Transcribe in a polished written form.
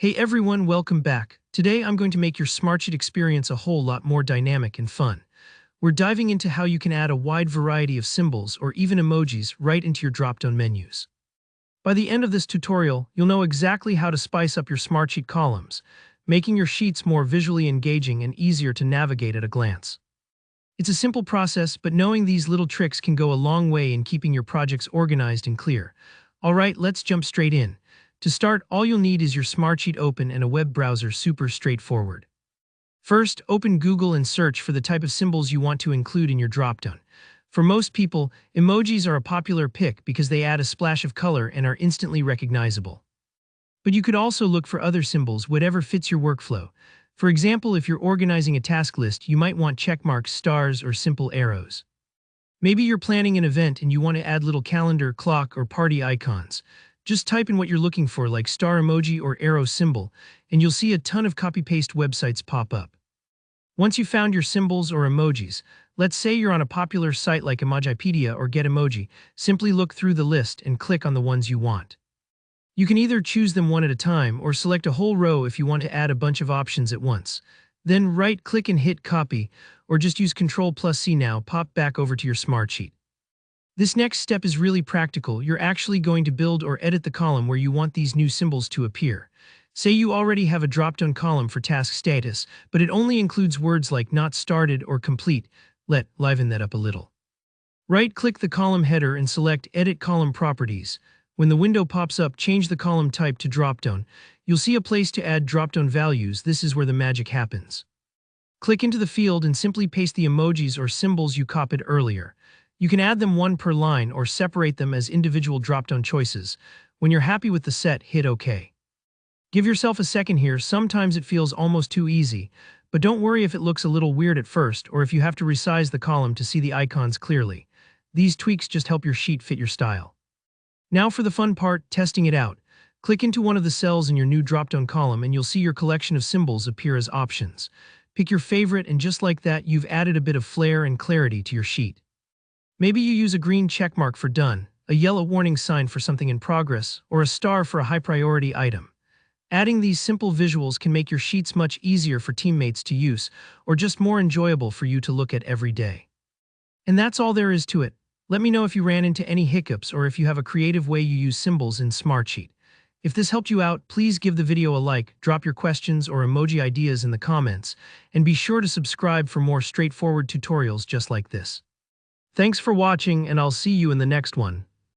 Hey everyone, welcome back. Today I'm going to make your Smartsheet experience a whole lot more dynamic and fun. We're diving into how you can add a wide variety of symbols or even emojis right into your drop-down menus. By the end of this tutorial, you'll know exactly how to spice up your Smartsheet columns, making your sheets more visually engaging and easier to navigate at a glance. It's a simple process, but knowing these little tricks can go a long way in keeping your projects organized and clear. Alright, let's jump straight in. To start, all you'll need is your Smartsheet open and a web browser. Super straightforward. First, open Google and search for the type of symbols you want to include in your dropdown. For most people, emojis are a popular pick because they add a splash of color and are instantly recognizable. But you could also look for other symbols, whatever fits your workflow. For example, if you're organizing a task list, you might want checkmarks, stars, or simple arrows. Maybe you're planning an event and you want to add little calendar, clock, or party icons. Just type in what you're looking for, like star emoji or arrow symbol, and you'll see a ton of copy-paste websites pop up. Once you've found your symbols or emojis, let's say you're on a popular site like Emojipedia or Get-Emoji, simply look through the list and click on the ones you want. You can either choose them one at a time or select a whole row if you want to add a bunch of options at once. Then right-click and hit Copy, or just use Ctrl+C now, pop back over to your Smartsheet. This next step is really practical. You're actually going to build or edit the column where you want these new symbols to appear. Say you already have a drop-down column for task status, but it only includes words like not started or complete. Let's liven that up a little. Right-click the column header and select Edit Column Properties. When the window pops up, change the column type to dropdown. You'll see a place to add dropdown values. This is where the magic happens. Click into the field and simply paste the emojis or symbols you copied earlier. You can add them one per line or separate them as individual drop-down choices. When you're happy with the set, hit OK. Give yourself a second here. Sometimes it feels almost too easy, but don't worry if it looks a little weird at first or if you have to resize the column to see the icons clearly. These tweaks just help your sheet fit your style. Now for the fun part, testing it out. Click into one of the cells in your new drop-down column and you'll see your collection of symbols appear as options. Pick your favorite, and just like that, you've added a bit of flair and clarity to your sheet. Maybe you use a green checkmark for done, a yellow warning sign for something in progress, or a star for a high-priority item. Adding these simple visuals can make your sheets much easier for teammates to use, or just more enjoyable for you to look at every day. And that's all there is to it. Let me know if you ran into any hiccups or if you have a creative way you use symbols in Smartsheet. If this helped you out, please give the video a like, drop your questions or emoji ideas in the comments, and be sure to subscribe for more straightforward tutorials just like this. Thanks for watching, and I'll see you in the next one.